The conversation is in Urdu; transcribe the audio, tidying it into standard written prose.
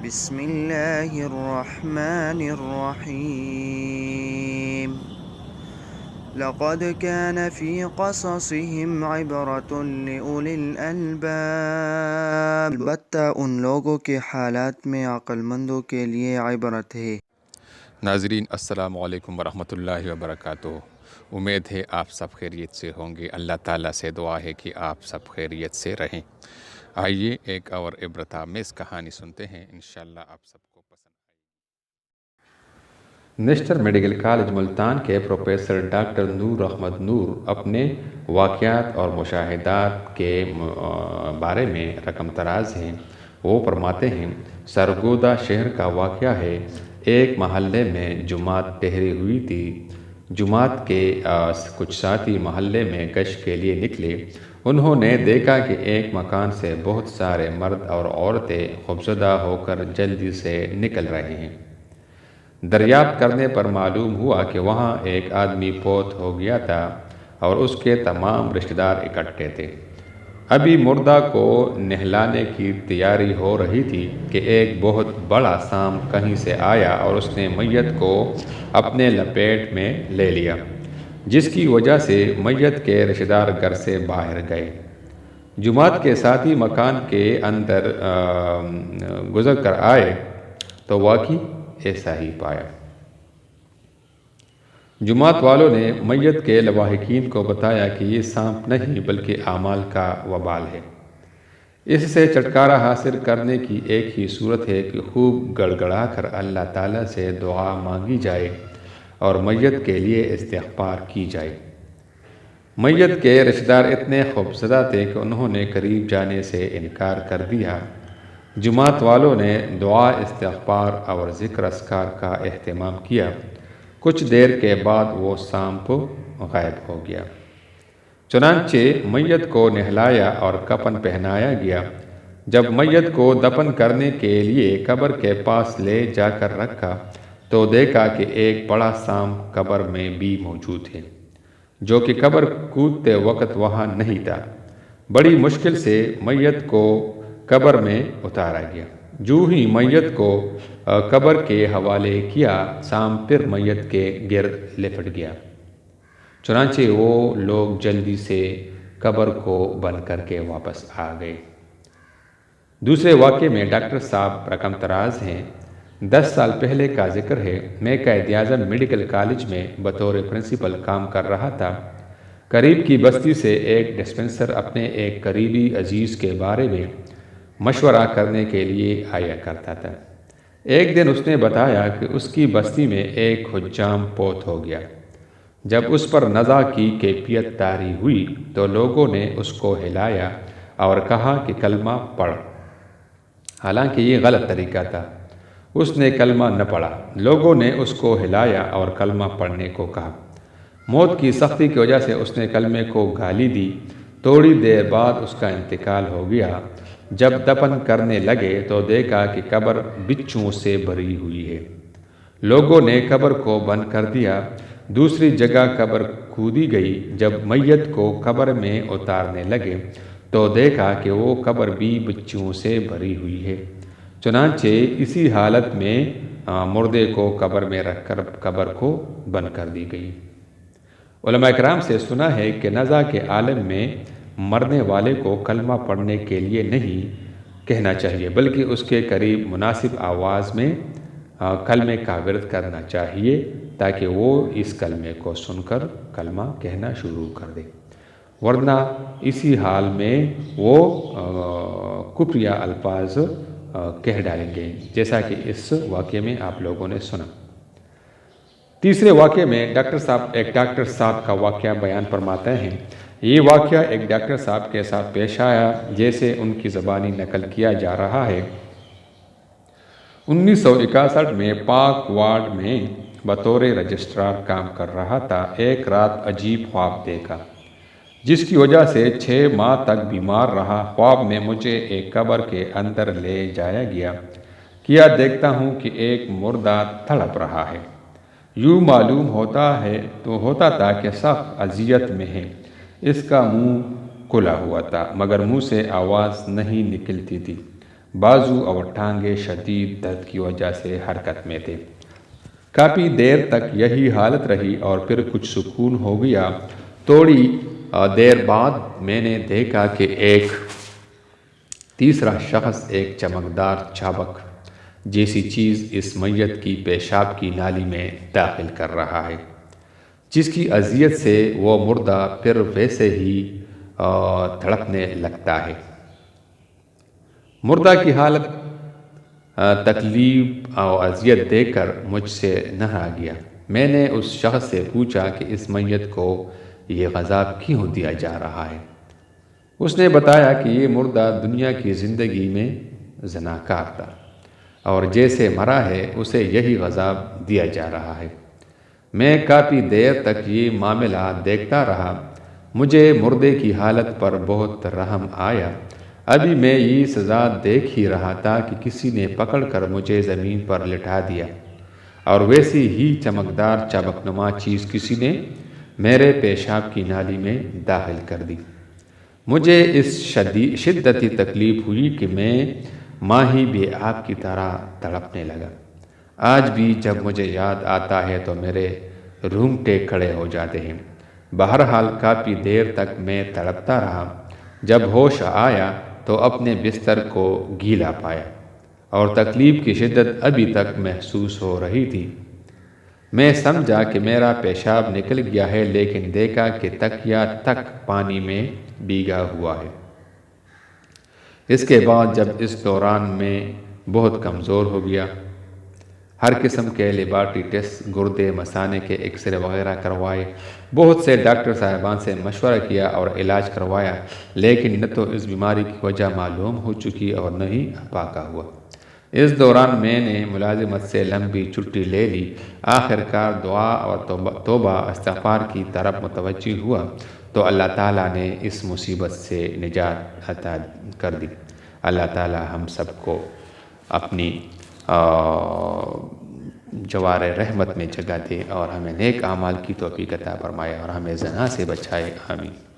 بسم الله الرحمن الرحيم لقد كان في قصصهم عبرة لأولي الألباب البتہ ان لوگوں کے حالات میں عقل مندوں کے لیے عبرت ہے۔ ناظرین السلام علیکم ورحمۃ اللہ وبرکاتہ۔ امید ہے آپ سب خیریت سے ہوں گے۔ اللہ تعالیٰ سے دعا ہے کہ آپ سب خیریت سے رہیں۔ آئیے ایک اور عبرت آمیز کہانی سنتے ہیں، انشاءاللہ آپ سب کو پسند آئے۔ نیشنل میڈیکل کالج ملتان کے پروفیسر ڈاکٹر نور احمد نور اپنے واقعات اور مشاہدات کے بارے میں رقم تراز ہیں۔ وہ فرماتے ہیں، سرگودا شہر کا واقعہ ہے۔ ایک محلے میں جماعت ٹھہری ہوئی تھی۔ جماعت کے کچھ ساتھی محلے میں گشت کے لیے نکلے۔ انہوں نے دیکھا کہ ایک مکان سے بہت سارے مرد اور عورتیں خوفزدہ ہو کر جلدی سے نکل رہے ہیں۔ دریافت کرنے پر معلوم ہوا کہ وہاں ایک آدمی فوت ہو گیا تھا اور اس کے تمام رشتہ دار اکٹھے تھے۔ ابھی مردہ کو نہلانے کی تیاری ہو رہی تھی کہ ایک بہت بڑا سانپ کہیں سے آیا اور اس نے میت کو اپنے لپیٹ میں لے لیا، جس کی وجہ سے میت کے رشتہ دار گھر سے باہر گئے۔ جماعت کے ساتھی مکان کے اندر گزر کر آئے تو واقعی ایسا ہی پایا۔ جماعت والوں نے میت کے لواحقین کو بتایا کہ یہ سانپ نہیں بلکہ اعمال کا وبال ہے۔ اس سے چھٹکارا حاصل کرنے کی ایک ہی صورت ہے کہ خوب گڑ گڑا کر اللہ تعالیٰ سے دعا مانگی جائے اور میت کے لیے استغفار کی جائے۔ میت کے رشتہ دار اتنے خوفزدہ تھے کہ انہوں نے قریب جانے سے انکار کر دیا۔ جماعت والوں نے دعا، استغفار اور ذکر اذکار کا اہتمام کیا۔ کچھ دیر کے بعد وہ سانپ غائب ہو گیا۔ چنانچہ میت کو نہلایا اور کفن پہنایا گیا۔ جب میت کو دفن کرنے کے لیے قبر کے پاس لے جا کر رکھا تو دیکھا کہ ایک بڑا سانپ قبر میں بھی موجود ہے، جو کہ قبر کودتے وقت وہاں نہیں تھا۔ بڑی مشکل سے میت کو قبر میں اتارا گیا۔ جو ہی میت کو قبر کے حوالے کیا، سانپ پھر میت کے گرد لپٹ گیا۔ چنانچہ وہ لوگ جلدی سے قبر کو بند کر کے واپس آ گئے۔ دوسرے واقعے میں ڈاکٹر صاحب رقم تراز ہیں۔ 10 سال پہلے کا ذکر ہے۔ میں قائد-اعظم میڈیکل کالج میں بطور پرنسپل کام کر رہا تھا۔ قریب کی بستی سے ایک ڈسپنسر اپنے ایک قریبی عزیز کے بارے میں مشورہ کرنے کے لیے آیا کرتا تھا۔ ایک دن اس نے بتایا کہ اس کی بستی میں ایک حجام فوت ہو گیا۔ جب اس پر نزا کی کیفیت طاری ہوئی تو لوگوں نے اس کو ہلایا اور کہا کہ کلمہ پڑھ، حالانکہ یہ غلط طریقہ تھا۔ اس نے کلمہ نہ پڑھا۔ لوگوں نے اس کو ہلایا اور کلمہ پڑھنے کو کہا۔ موت کی سختی کی وجہ سے اس نے کلمے کو گالی دی۔ تھوڑی دیر بعد اس کا انتقال ہو گیا۔ جب دفن کرنے لگے تو دیکھا کہ قبر بچھوؤں سے بھری ہوئی ہے۔ لوگوں نے قبر کو بند کر دیا۔ دوسری جگہ قبر کھودی گئی۔ جب میت کو قبر میں اتارنے لگے تو دیکھا کہ وہ قبر بھی بچھوؤں سے بھری ہوئی ہے۔ چنانچہ اسی حالت میں مردے کو قبر میں رکھ کر قبر کو بند کر دی گئی۔ علماء کرام سے سنا ہے کہ نزا کے عالم میں مرنے والے کو کلمہ پڑھنے کے لیے نہیں کہنا چاہیے، بلکہ اس کے قریب مناسب آواز میں کلمے کا ورد کرنا چاہیے تاکہ وہ اس کلمے کو سن کر کلمہ کہنا شروع کر دے، ورنہ اسی حال میں وہ کفریہ الفاظ کہہ ڈالیں گے، جیسا کہ اس واقعے میں آپ لوگوں نے سنا۔ تیسرے واقعے میں ایک ڈاکٹر صاحب کا واقعہ بیان فرماتے ہیں۔ یہ واقعہ ایک ڈاکٹر صاحب کے ساتھ پیش آیا، جیسے ان کی زبانی نقل کیا جا رہا ہے۔ 1961 میں پاک وارڈ میں بطور رجسٹرار کام کر رہا تھا۔ ایک رات عجیب خواب دیکھا، جس کی وجہ سے 6 ماہ تک بیمار رہا۔ خواب میں مجھے ایک قبر کے اندر لے جایا گیا۔ کیا دیکھتا ہوں کہ ایک مردہ تڑپ رہا ہے۔ یوں معلوم ہوتا تھا کہ سخت اذیت میں ہے۔ اس کا منہ کھلا ہوا تھا مگر منہ سے آواز نہیں نکلتی تھی۔ بازو اور ٹانگیں شدید درد کی وجہ سے حرکت میں تھے۔ کافی دیر تک یہی حالت رہی اور پھر کچھ سکون ہو گیا۔ تھوڑی دیر بعد میں نے دیکھا کہ ایک تیسرا شخص ایک چمکدار چابک جیسی چیز اس میت کی پیشاب کی نالی میں داخل کر رہا ہے، جس کی اذیت سے وہ مردہ پھر ویسے ہی تڑپنے لگتا ہے۔ مردہ کی حالت تکلیف اور اذیت دیکھ کر مجھ سے نہ رہا گیا۔ میں نے اس شخص سے پوچھا کہ اس میت کو یہ عذاب کیوں دیا جا رہا ہے؟ اس نے بتایا کہ یہ مردہ دنیا کی زندگی میں زناکار تھا اور جیسے مرا ہے اسے یہی عذاب دیا جا رہا ہے۔ میں کافی دیر تک یہ معاملہ دیکھتا رہا۔ مجھے مردے کی حالت پر بہت رحم آیا۔ ابھی میں یہ سزا دیکھ ہی رہا تھا کہ کسی نے پکڑ کر مجھے زمین پر لٹا دیا اور ویسی ہی چمکدار چابک نما چیز کسی نے میرے پیشاب کی نالی میں داخل کر دی۔ مجھے اس شدتی تکلیف ہوئی کہ میں ماہی بے آب کی طرح تڑپنے لگا۔ آج بھی جب مجھے یاد آتا ہے تو میرے رونگٹے کھڑے ہو جاتے ہیں۔ بہرحال کافی دیر تک میں تڑپتا رہا۔ جب ہوش آیا تو اپنے بستر کو گیلا پایا اور تکلیف کی شدت ابھی تک محسوس ہو رہی تھی۔ میں سمجھا کہ میرا پیشاب نکل گیا ہے، لیکن دیکھا کہ تکیہ تک پانی میں بھیگا ہوا ہے۔ اس کے بعد جب اس دوران میں بہت کمزور ہو گیا، ہر قسم کے لیبارٹری ٹیسٹ، گردے، مثانے کے ایکس رے وغیرہ کروائے، بہت سے ڈاکٹر صاحبان سے مشورہ کیا اور علاج کروایا، لیکن نہ تو اس بیماری کی وجہ معلوم ہو چکی اور نہ ہی افاقہ ہوا۔ اس دوران میں نے ملازمت سے لمبی چھٹی لے لی۔ آخر کار دعا اور توبہ استغفار کی طرف متوجہ ہوا تو اللہ تعالیٰ نے اس مصیبت سے نجات عطا کر دی۔ اللہ تعالیٰ ہم سب کو اپنی جوار رحمت میں جگہ دے اور ہمیں نیک اعمال کی توفیق عطا فرمائے اور ہمیں زنا سے بچائے، آمین۔